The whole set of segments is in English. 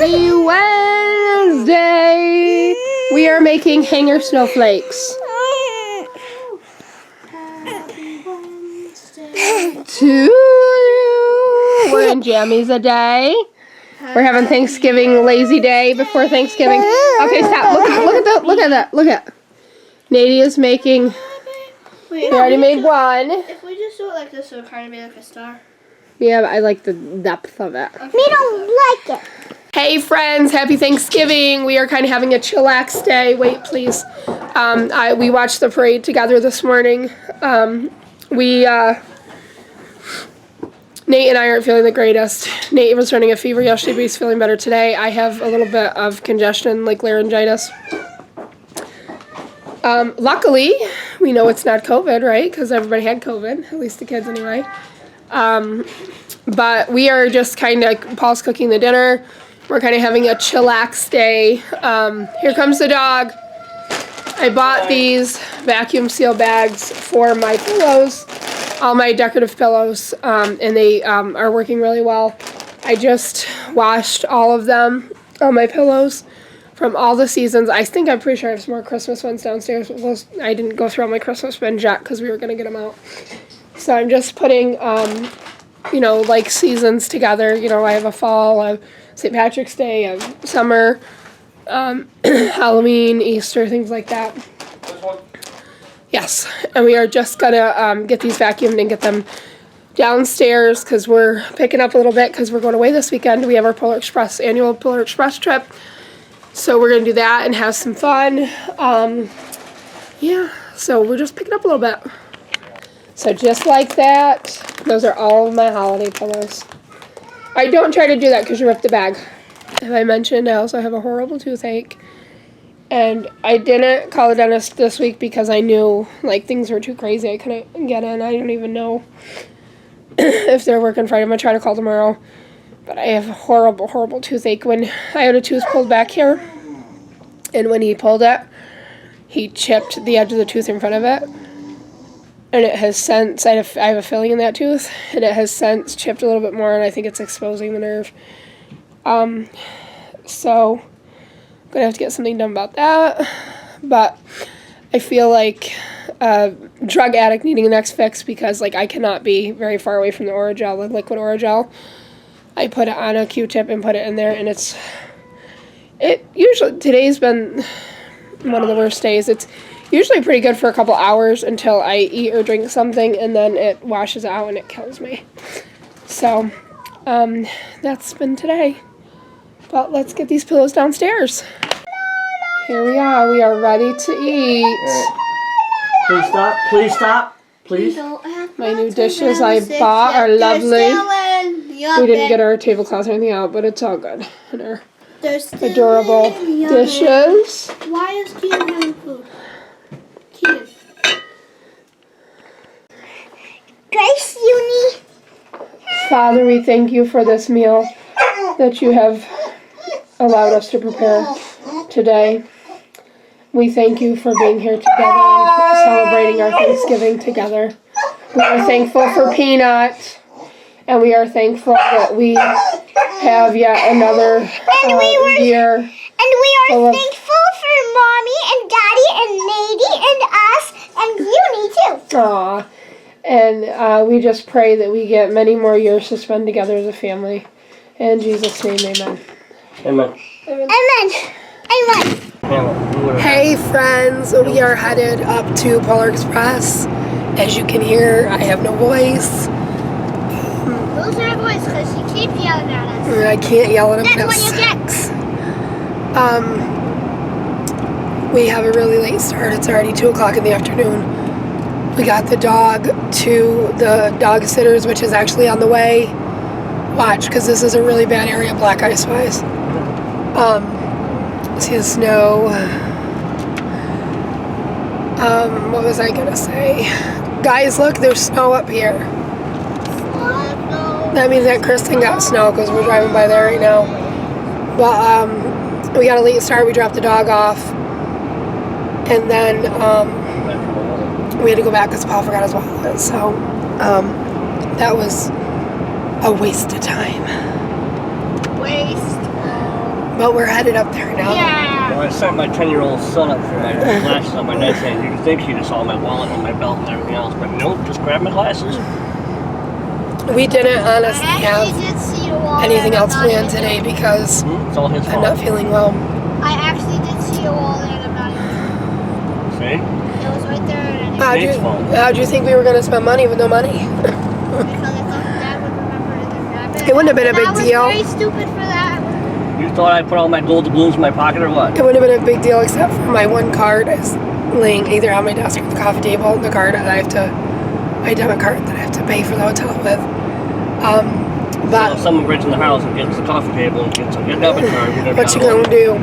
Happy Wednesday! We are making hanger snowflakes. To you. We're in jammies a day. We're having Thanksgiving lazy day before Thanksgiving. Okay, stop. Look at that. Nadia's making. We already made one. If we just do it like this, it'll kind of be like a star. Yeah, but I like the depth of it. Okay. We don't like it. Hey friends, happy Thanksgiving. We are kind of having a chillax day. Wait, please. We watched the parade together this morning. Nate and I aren't feeling the greatest. Nate was running a fever yesterday, but he's feeling better today. I have a little bit of congestion, like laryngitis. Luckily, we know it's not COVID, right? Because everybody had COVID, at least the kids anyway. But we are just kind of, Paul's cooking the dinner. We're kind of having a chillax day. Here comes the dog. I bought these vacuum seal bags for my pillows, all my decorative pillows, and they are working really well. I just washed all of them, all my pillows, from all the seasons. I'm pretty sure I have some more Christmas ones downstairs. I didn't go through all my Christmas bins yet because we were going to get them out. So I'm just putting, like seasons together. I have a fall, a St. Patrick's Day, a summer, Halloween, Easter, things like that. Yes, and we are just going to get these vacuumed and get them downstairs because we're picking up a little bit because we're going away this weekend. We have our annual Polar Express trip. So we're going to do that and have some fun. So we're just picking up a little bit. So just like that, those are all of my holiday pillows. I don't try to do that because you rip the bag. As I mentioned, I also have a horrible toothache. And I didn't call the dentist this week because I knew things were too crazy. I couldn't get in. I don't even know if they're working Friday. I'm going to try to call tomorrow. But I have a horrible, horrible toothache. When I had a tooth pulled back here, and when he pulled it, he chipped the edge of the tooth in front of it. And it has since, I have a filling in that tooth, and it has since chipped a little bit more, and I think it's exposing the nerve. So I'm going to have to get something done about that. But I feel like a drug addict needing a next fix because, I cannot be very far away from the Orajel, the liquid Orajel. I put it on a Q-tip and put it in there, and today's been one of the worst days. It's usually pretty good for a couple hours until I eat or drink something, and then it washes out and it kills me. So, that's been today. But let's get these pillows downstairs. Here we are ready to eat. Please stop. Please. My new dishes I bought are lovely. We didn't get our tablecloths or anything out, but it's all good. And our adorable dishes. Why is Keaton having food? Keaton. Grace, Uni. Father, we thank you for this meal that you have allowed us to prepare today. We thank you for being here together and celebrating our Thanksgiving together. We are thankful for Peanut. And we are thankful that we have yet another year. And we are thankful for Mommy and Daddy and Nady and us and Uni too. Aw. And we just pray that we get many more years to spend together as a family. In Jesus' name, amen. Amen. Hey friends, we are headed up to Polar Express. As you can hear, I have no voice. Lose our voice because you keep yelling at us. I can't yell at him. That's what you get. We have a really late start. It's already 2 o'clock in the afternoon. We got the dog to the dog sitters, which is actually on the way. Watch, because this is a really bad area, black ice wise. See the snow. What was I gonna say? Guys, look, there's snow up here. That means that Kristen got snow because we're driving by there right now. But we got a late start. We dropped the dog off. And then we had to go back because Paul forgot his wallet. So that was a waste of time. Waste. But we're headed up there now. Yeah. Well, I sent my 10-year-old son up for my glasses on my nightstand. You'd think he just saw my wallet and my belt and everything else, but nope, just grabbed my glasses. We didn't honestly I have actually did see your wall anything there, else but not planned even- today because It's all his I'm fault. not feeling well. I actually did see a wall there, and I'm not even. See? It was right there, and Snake's fault. How'd you think we were going to spend money with no money? because I thought Dad would remember to then grab it. It wouldn't have been a big And deal. I was very stupid for that. You thought I put all my gold doubloons in my pocket or what? It wouldn't have been a big deal except for my one card is laying either on my desk or the coffee table. The card that I have to, my debit card that I have to pay for the hotel with. So But if someone breaks in the house and gets the coffee table and gets a debit card, you're what you gonna do?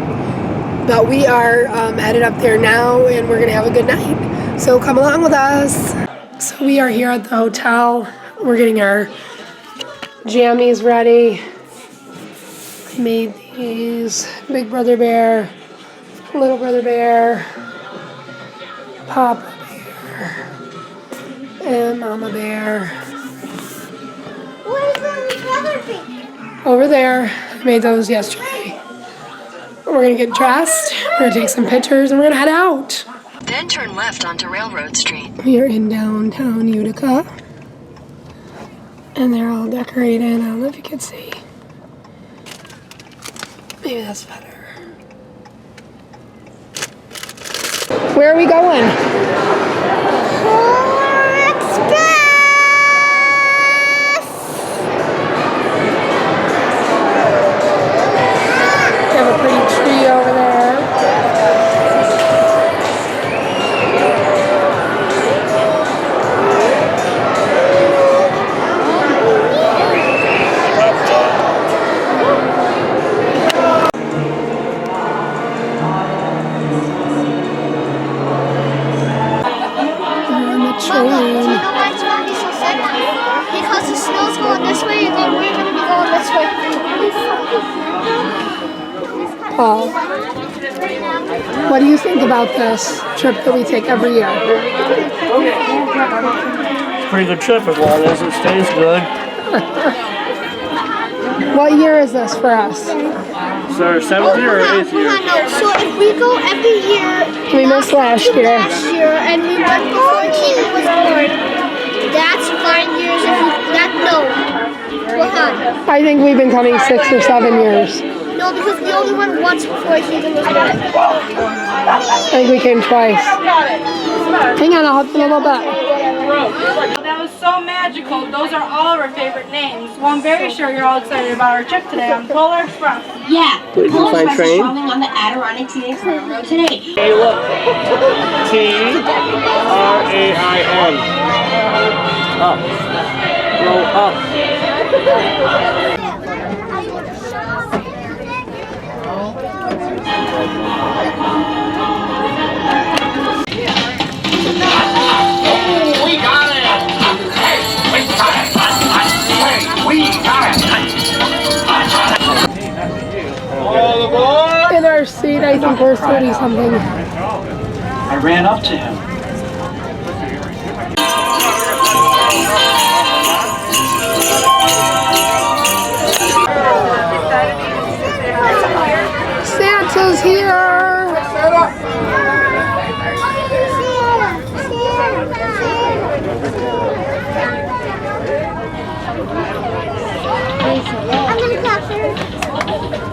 But we are headed up there now, and we're gonna have a good night. So come along with us. So we are here at the hotel. We're getting our jammies ready. I made these. Big Brother Bear, Little Brother Bear, Papa Bear, and Mama Bear. Where's the other thing? Over there. I made those yesterday. We're gonna get dressed, we're gonna take some pictures, and we're gonna head out. Then turn left onto Railroad Street. We are in downtown Utica. And they're all decorated. I don't know if you can see. Maybe that's better. Where are we going? We have a pretty tree over there. We're on the Mama, do you train. know why it's gonna be so sad? Because the snow's going this way, and then we're gonna be going this way. Paul, what do you think about this trip that we take every year? Pretty good trip as long as it stays good. What year is this for us? It's our 7th year or 8th year. No. So if we go every year, We missed last year. and we went before King was born, that's 5 years. If we, that no, well, huh? I think we've been coming 6 or 7 years. No, because we only went once before King was born. I think we came twice. Hang on, I'll help you a little bit. That was so magical. Those are all of our favorite names. Well, I'm very sure you're all excited about our trip today on Polar Express. Yeah, Did you Polar find Express train? is traveling on the Adirondack Scenic Railroad today. Hey, look. Train. Up. Go up. We got it! Hey, we got it! Hey, we got it! All aboard! In our seat, I think we're 30 something. I ran up to him. Santa's here. I'm gonna capture.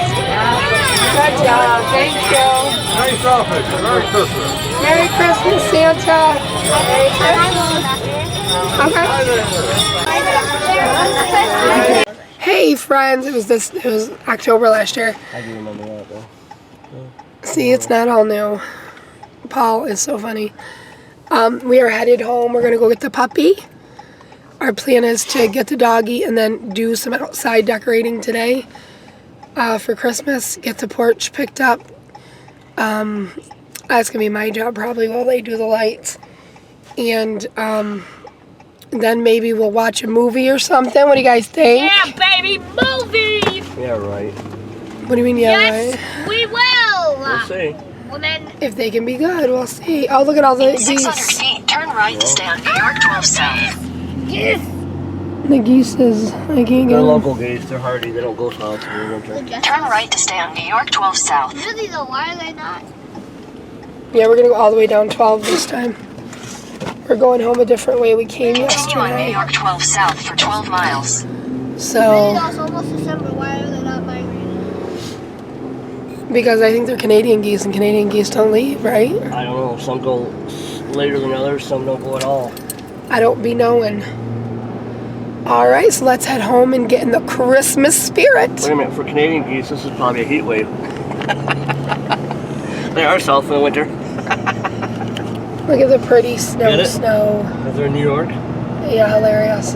Good job, thank you. Nice office. Merry Christmas. Merry Christmas, Santa. Okay. Hey friends, it was October last year. I do remember that though. See, it's not all new. Paul is so funny. We are headed home. We're gonna go get the puppy. Our plan is to get the doggy and then do some outside decorating today for Christmas. Get the porch picked up. That's gonna be my job probably while they do the lights. And then maybe we'll watch a movie or something. What do you guys think? Yeah, baby, movie. Yeah, right. What do you mean, yeah, Yes, right? we will. We'll see. Well then, If they can be good, we'll see. Oh, look at all the In 600 these. feet, Turn right to stay on New York 12 South. The geese is, I can't get They're them. local geese. They're hardy. They don't go south in the winter. Turn right to stay on New York 12 South. Really though, why are they not? Yeah, we're gonna go all the way down 12 this time. We're going home a different way we came Continue on New yesterday. York 12 South for 12 miles. Really So, though, it's almost December. Why are they not migrating? because I think they're Canadian geese, and Canadian geese don't leave, right? I don't know. Some go later than others. Some don't go at all. I don't be knowing. All right, so let's head home and get in the Christmas spirit. Wait a minute. For Canadian geese, this is probably a heat wave. They are south in the winter. Look at the pretty snow, Get it? snow. If they're in New York. Yeah, hilarious.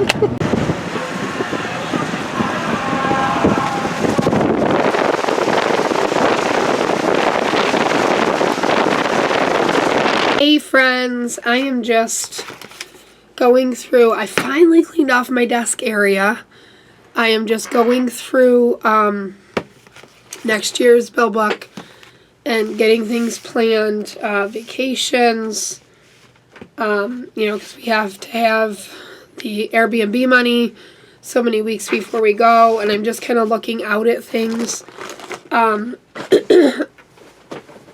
Hey friends, I am just going through, I finally cleaned off my desk area. I am just going through next year's bill book and getting things planned, vacations, you know, because we have to have the Airbnb money so many weeks before we go, and I'm just kind of looking out at things.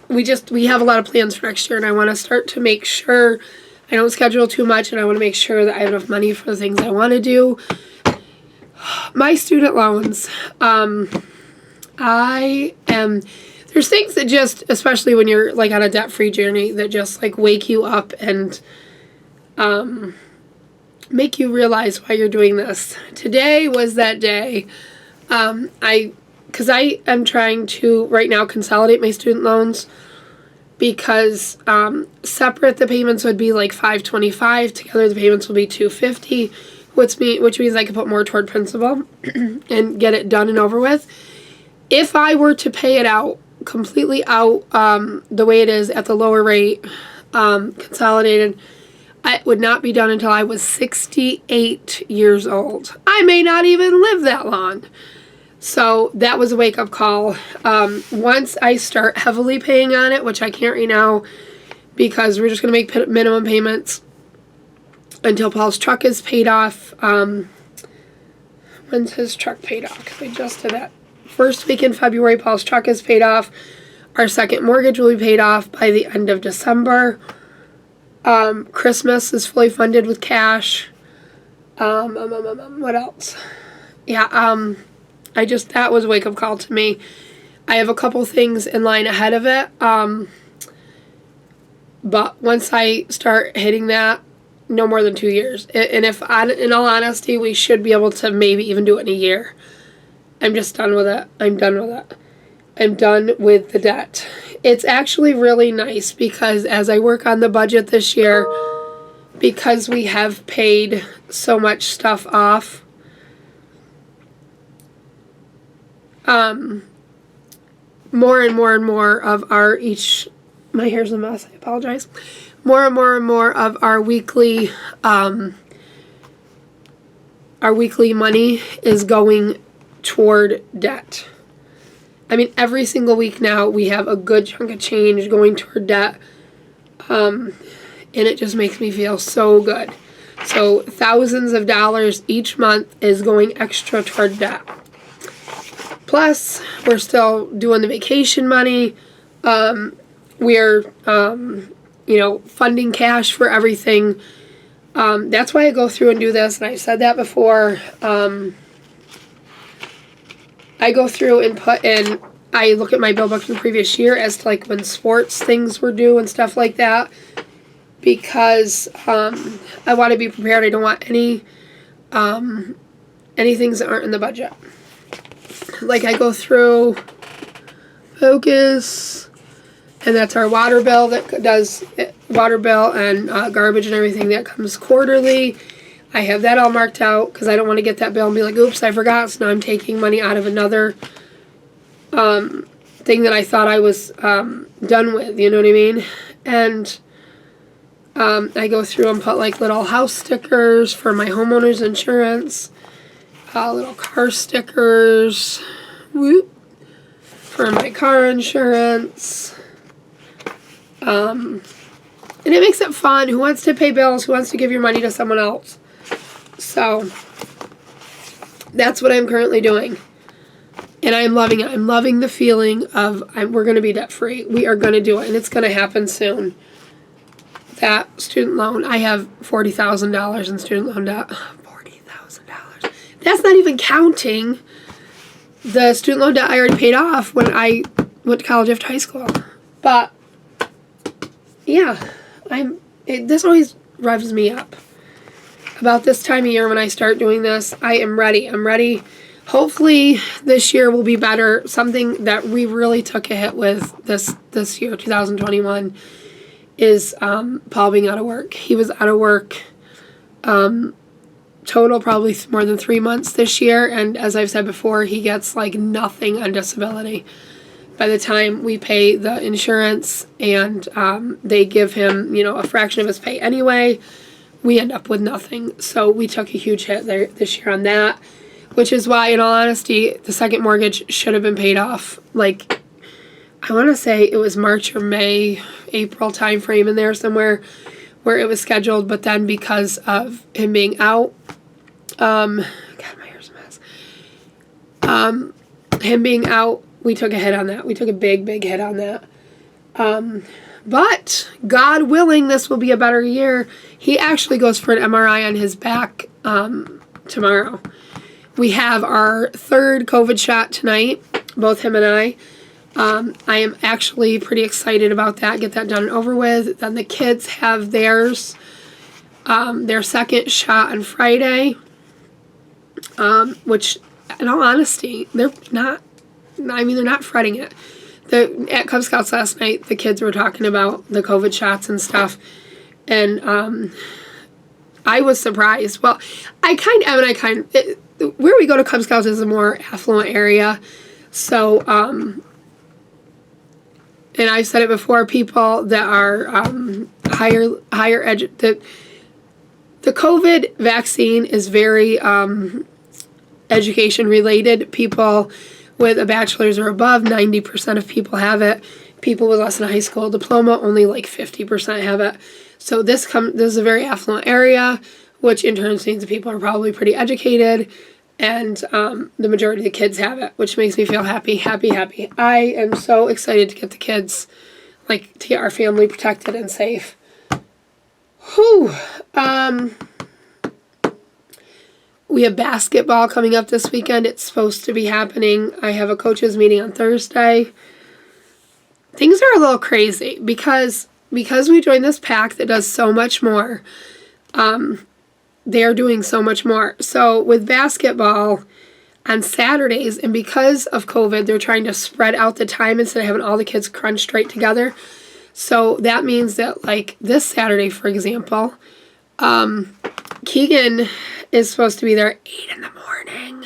We have a lot of plans for next year, and I want to start to make sure I don't schedule too much, and I want to make sure that I have enough money for the things I want to do. My student loans, there's things that just, especially when you're like on a debt-free journey, that just like wake you up and make you realize why you're doing this. Today was that day. Because I am trying to right now consolidate my student loans, because separate the payments would be like $525, together the payments will be $250, which means I can put more toward principal and get it done and over with. If I were to pay it out completely out the way it is at the lower rate, consolidated, it would not be done until I was 68 years old. I may not even live that long. So that was a wake-up call. Once I start heavily paying on it, which I can't right now because we're just going to make minimum payments until Paul's truck is paid off. When's his truck paid off? Because I just did that. First week in February, Paul's truck is paid off. Our second mortgage will be paid off by the end of December. Christmas is fully funded with cash. What else? Yeah, that was a wake-up call to me. I have a couple things in line ahead of it. But once I start hitting that, no more than 2 years. And if, in all honesty, we should be able to maybe even do it in a year. I'm just done with it. I'm done with it. I'm done with the debt. It's actually really nice because as I work on the budget this year, because we have paid so much stuff off, more and more and more of our my hair's a mess, I apologize. More and more of our weekly money is going toward debt. I mean, every single week now we have a good chunk of change going toward debt. And it just makes me feel so good. So thousands of dollars each month is going extra toward debt. Plus, we're still doing the vacation money. We're, funding cash for everything. That's why I go through and do this, and I've said that before. I go through and I look at my bill book from the previous year as to like when sports things were due and stuff like that, because I want to be prepared. I don't want any things that aren't in the budget. Like I go through Focus, and that's our water bill that does water bill and garbage and everything that comes quarterly. I have that all marked out because I don't want to get that bill and be like, oops, I forgot. So now I'm taking money out of another thing that I thought I was done with, you know what I mean? And I go through and put like little house stickers for my homeowner's insurance, little car stickers, for my car insurance, And it makes it fun. Who wants to pay bills? Who wants to give your money to someone else? So that's what I'm currently doing. And I'm loving it. I'm loving the feeling of we're going to be debt free. We are going to do it. And it's going to happen soon. That student loan, I have $40,000 in student loan debt. $40,000. That's not even counting the student loan debt I already paid off when I went to college after high school. But yeah, this always revs me up. About this time of year when I start doing this, I am ready. I'm ready. Hopefully this year will be better. Something that we really took a hit with this year, 2021, is Paul being out of work. He was out of work total probably more than 3 months this year, and as I've said before, he gets like nothing on disability. By the time we pay the insurance and they give him, a fraction of his pay anyway, we end up with nothing. So we took a huge hit there this year on that, which is why, in all honesty, the second mortgage should have been paid off. Like, I want to say it was March or May, April time frame in there somewhere where it was scheduled, but then because of him being out, God, my hair's a mess. Him being out, we took a hit on that. We took a big hit on that. But God willing, this will be a better year. He actually goes for an MRI on his back tomorrow. We have our third COVID shot tonight, both him and I. I am actually pretty excited about that. Get that done and over with. Then the kids have their second shot on Friday, which, in all honesty, they're not fretting it. At Cub Scouts last night, the kids were talking about the COVID shots and stuff, and I was surprised. Well, where we go to Cub Scouts is a more affluent area, so, and I've said it before, people that are the COVID vaccine is very education related. People with a bachelor's or above, 90% of people have it. People with less than a high school diploma, only like 50% have it. So this is a very affluent area, which in turn means that people are probably pretty educated, and the majority of the kids have it, which makes me feel happy. I am so excited to get the kids, to get our family protected and safe. Whew. We have basketball coming up this weekend. It's supposed to be happening. I have a coaches meeting on Thursday. Things are a little crazy because we joined this pack that does so much more. They are doing so much more. So with basketball on Saturdays, and because of COVID, they're trying to spread out the time instead of having all the kids crunched right together. So that means that, this Saturday, for example, Keegan is supposed to be there at 8 in the morning.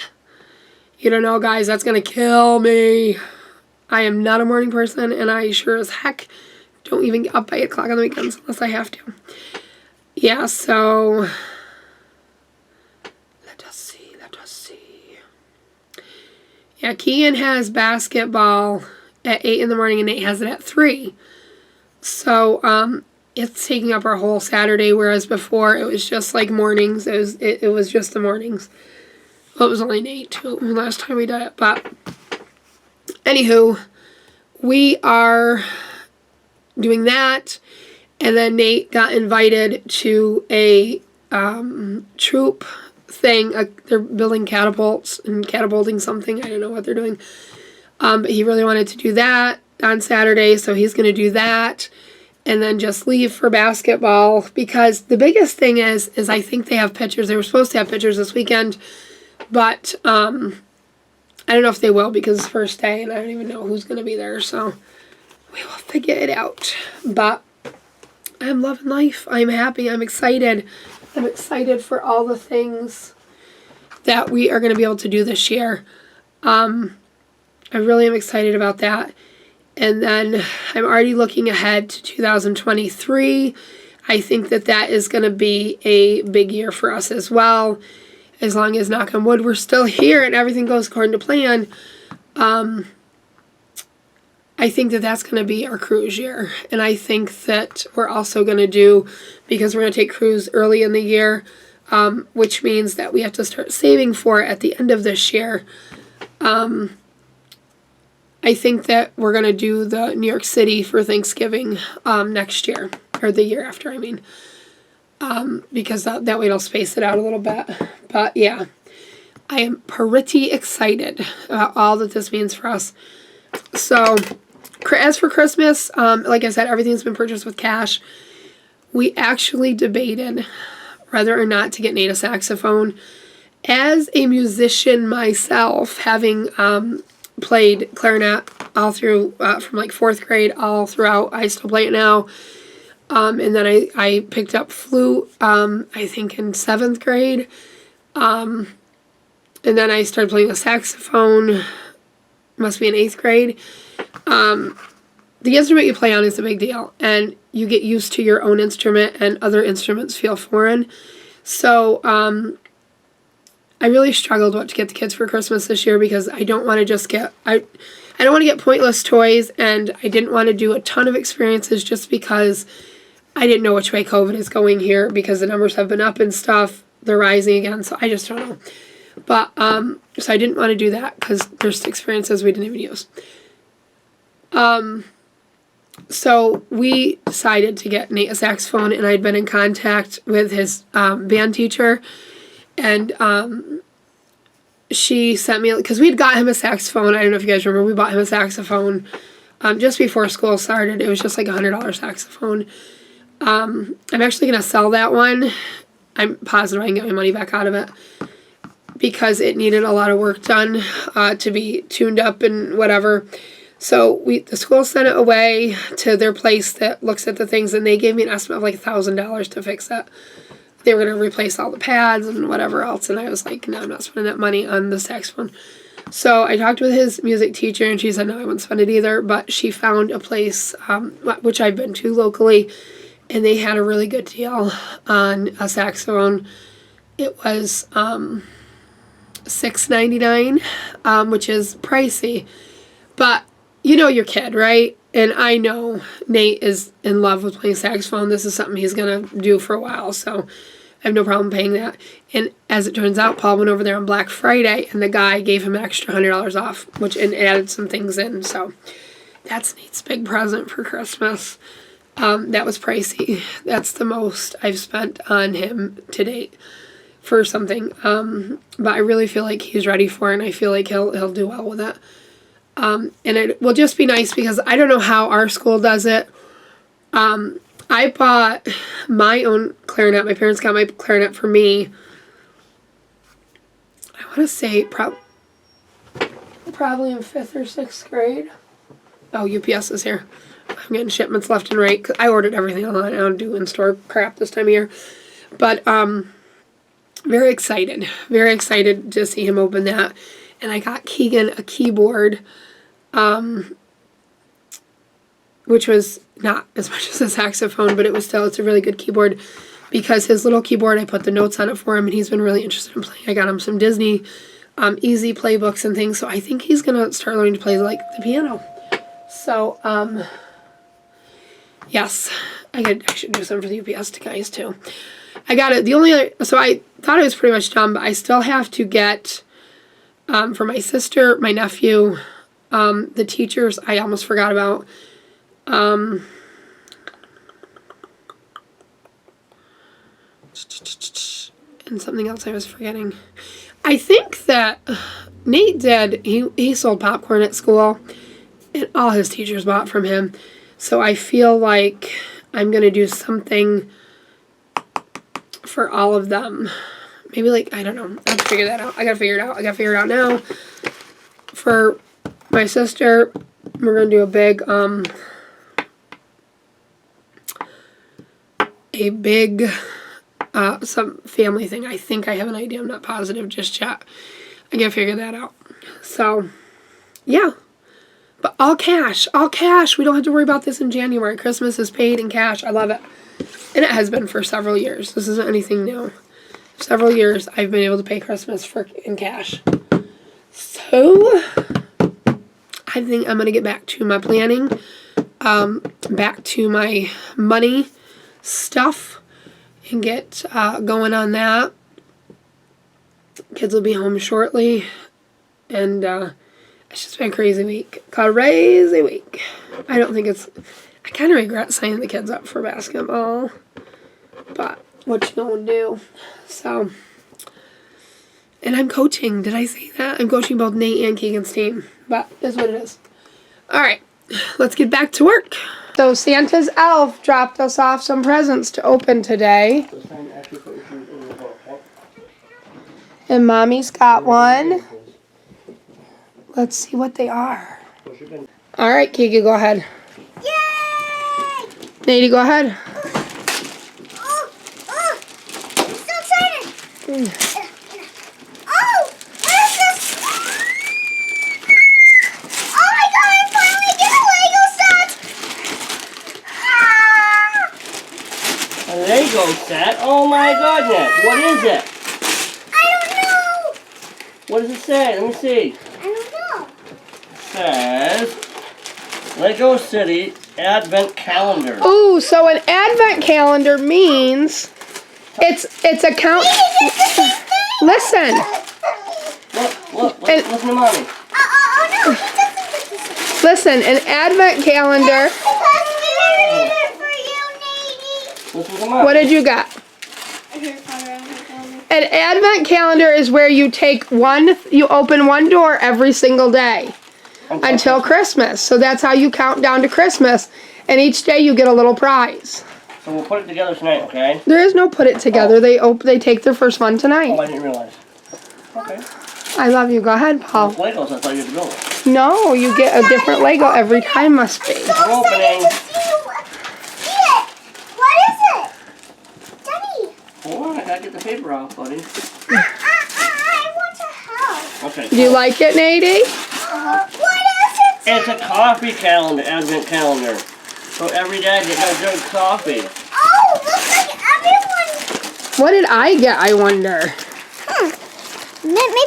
You don't know, guys, that's going to kill me. I am not a morning person, and I sure as heck don't even get up by 8 o'clock on the weekends unless I have to. Yeah, so let us see. Yeah, Keegan has basketball at 8 in the morning, and Nate has it at 3. So, it's taking up our whole Saturday, whereas before it was just mornings. It was just the mornings. Well, it was only Nate too last time we did it. But anywho, we are doing that, and then Nate got invited to a troop thing. They're building catapults and catapulting something. I don't know what they're doing. But he really wanted to do that on Saturday, so he's going to do that. And then just leave for basketball, because the biggest thing is I think they have pictures. They were supposed to have pictures this weekend, but I don't know if they will, because it's first day and I don't even know who's going to be there. So we will figure it out. But I'm loving life. I'm happy. I'm excited. I'm excited for all the things that we are going to be able to do this year. I really am excited about that. And then I'm already looking ahead to 2023. I think that is going to be a big year for us as well. As long as, knock on wood, we're still here and everything goes according to plan. I I think that that's going to be our cruise year. And I think that we're also going to do, because we're going to take cruise early in the year, which means that we have to start saving for it at the end of this year. I think that we're going to do the New York City for Thanksgiving next year, or the year after, I mean. Because that way it'll space it out a little bit. But yeah, I am pretty excited about all that this means for us. So, as for Christmas, like I said, everything's been purchased with cash. We actually debated whether or not to get Nate a saxophone. As a musician myself, having played clarinet all through, from like 4th grade all throughout, I still play it now. And then I picked up flute, I think in 7th grade. And then I started playing the saxophone, must be in 8th grade. The instrument you play on is a big deal, and you get used to your own instrument, and other instruments feel foreign. So, I really struggled what to get the kids for Christmas this year, because I don't want to just get, I don't want to get pointless toys, and I didn't want to do a ton of experiences just because I didn't know which way COVID is going here, because the numbers have been up and stuff. They're rising again, so I just don't know. But, so I didn't want to do that, because there's experiences we didn't even use. So we decided to get Nate a saxophone, and I'd been in contact with his band teacher, and she sent me, because we'd got him a saxophone. I don't know if you guys remember, we bought him a saxophone just before school started. It was just like a $100 saxophone. I'm actually going to sell that one. I'm positive I can get my money back out of it, because it needed a lot of work done to be tuned up and whatever. So the school sent it away to their place that looks at the things, and they gave me an estimate of like $1,000 to fix it. They were going to replace all the pads and whatever else, and I was like, no, I'm not spending that money on the saxophone. So I talked with his music teacher, and she said, no, I wouldn't spend it either, but she found a place, which I've been to locally, and they had a really good deal on a saxophone. It was $6.99, which is pricey, but you know your kid, right? And I know Nate is in love with playing saxophone. This is something he's going to do for a while, so I have no problem paying that. And as it turns out, Paul went over there on Black Friday, and the guy gave him an extra $100 off, and added some things in. So that's Nate's big present for Christmas. That was pricey. That's the most I've spent on him to date for something. But I really feel like he's ready for it, and I feel like he'll do well with it. And it will just be nice, because I don't know how our school does it. I bought my own clarinet. My parents got my clarinet for me. I want to say probably in 5th or 6th grade. Oh, UPS is here. I'm getting shipments left and right, 'cause I ordered everything online. I don't do in-store crap this time of year. But very excited to see him open that. And I got Keegan a keyboard, which was not as much as a saxophone, but it's a really good keyboard, because his little keyboard, I put the notes on it for him, and he's been really interested in playing. I got him some Disney easy playbooks and things, so I think he's going to start learning to play like the piano. So, yes, I should do some for the UPS guys too. I got it. So I thought it was pretty much done, but I still have to get, for my sister, my nephew, the teachers I almost forgot about. And something else I was forgetting. I think that Nate did, he sold popcorn at school, and all his teachers bought from him. So I feel like I'm going to do something for all of them. Maybe like, I don't know. I have to figure that out. I got to figure it out. I got to figure it out now. For my sister, we're going to do a big, some family thing. I think I have an idea. I'm not positive just yet. I got to figure that out. So, yeah. But all cash. All cash. We don't have to worry about this in January. Christmas is paid in cash. I love it. And it has been for several years. This isn't anything new. Several years I've been able to pay Christmas in cash. So, I I think I'm going to get back to my planning, back to my money stuff, and get going on that. Kids will be home shortly, and it's just been a crazy week. Crazy week. I don't think it's... I kind of regret signing the kids up for basketball, but what you gonna do? So, and I'm coaching. Did I say that? I'm coaching both Nate and Keegan's team, but that's what it is. All right, let's get back to work. So Santa's elf dropped us off some presents to open today. And Mommy's got one. Let's see what they are. All right, Keegan, go ahead. Yay! Nate, go ahead. Oh, I'm so excited. Oh, what is this? Oh my god, I finally get a Lego set. Ah! A Lego set? Oh my goodness. What is it? I don't know. What does it say? Let me see. I don't know. Says Lego City Advent Calendar. Ooh, so an advent calendar means it's a count. Listen. Look, listen to Mommy. Oh no, he doesn't get this. Listen, an advent calendar. Because we already did it for you, Nate. Listen to Mommy. What did you got? An advent calendar is where you you open one door every single day until Christmas. So that's how you count down to Christmas. And each day you get a little prize. So we'll put it together tonight, okay? There is no put it together. They take their first one Oh, tonight. I didn't realize. Okay. I love you. Go ahead, Paul. Legos, I thought you had to build it. No, you get a different Lego every time, must be. I'm opening. What is it? Daddy. Hold on, I gotta get the paper off, buddy. I want to help. Okay. Do you like it, Nady? What is it? It's a coffee calendar, Advent calendar. So every day I get a good coffee. Oh, looks like everyone. What did I get, I wonder? Maybe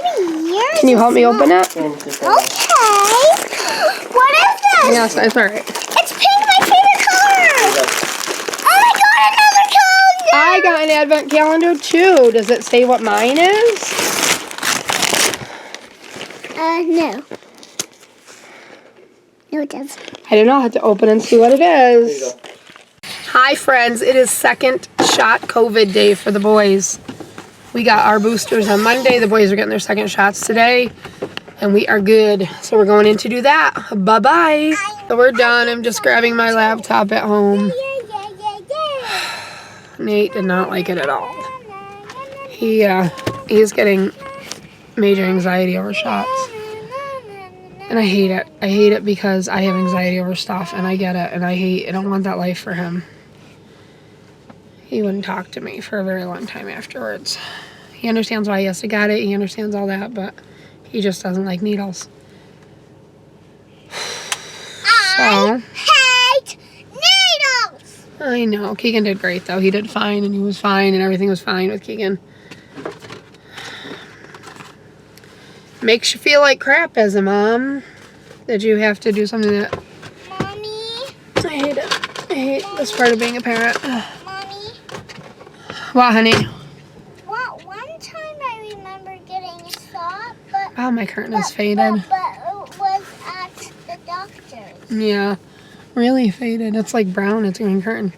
yours. Can you help me open it? Okay. What is this? Yes, it's alright. It's pink, my favorite color. Oh, I got another calendar. I got an advent calendar too. Does it say what mine is? No. No, it doesn't. I don't know. I'll have to open and see what it is. Hi, friends. It is second shot COVID day for the boys. We got our boosters on Monday. The boys are getting their second shots today. And we are good. So we're going in to do that. Bye-bye. So we're done. I'm just grabbing my laptop at home. Nate did not like it at all. He's getting major anxiety over shots. And I hate it. I hate it because I have anxiety over stuff, and I get it, and I don't want that life for him. He wouldn't talk to me for a very long time afterwards. He understands why he has to get it. He understands all that, but he just doesn't like needles. So, Hate needles. I know. Keegan did great, though. He did fine, and he was fine, and everything was fine with Keegan. Makes you feel like crap as a mom that you have to do something that... Mommy. I hate it. I hate this part of being a parent. Mommy. What, honey? Well, one time I remember getting a shot, but... Oh, my curtain is faded. But it was at the doctor's. Yeah, really faded. It's like brown. It's green curtain.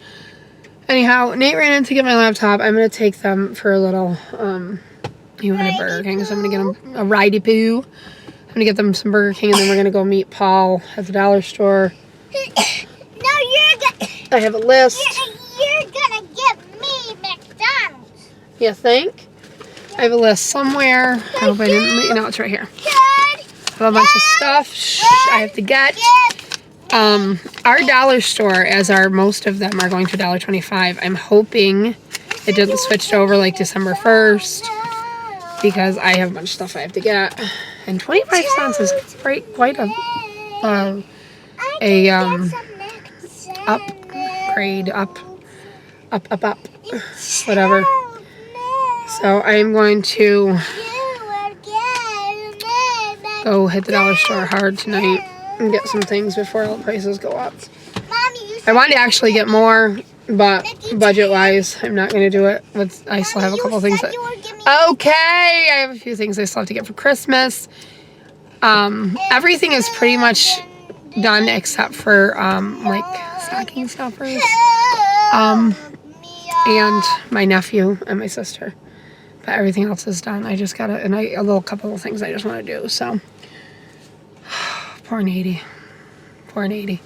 Anyhow, Nate ran in to get my laptop. I'm going to take them for a little... He wanted Burger King, so I'm going to get him a ridey poo. I'm going to get them some Burger King, and then we're going to go meet Paul at the dollar store. No, you're gonna... I have a list. You're gonna give me McDonald's. You think? I have a list somewhere. I hope I didn't... No, it's right here. Good. I have a bunch of stuff I have to get. Our dollar store, as most of them are going to $1.25, I'm hoping it didn't switch over like December 1st. Because I have a bunch of stuff I have to get, and 25 cents is quite a upgrade, up, whatever. So I am going to go hit the dollar store hard tonight and get some things before all the prices go up. Mommy, you I wanted to actually get more, but budget-wise, I'm not going to do it. I still have a couple things that... Okay, I have a few things I still have to get for Christmas. Everything is pretty much done except for, like, stocking stuffers. And my nephew and my sister. But everything else is done. I just got a little couple of things I just want to do, so. Poor Nady. Poor Nady.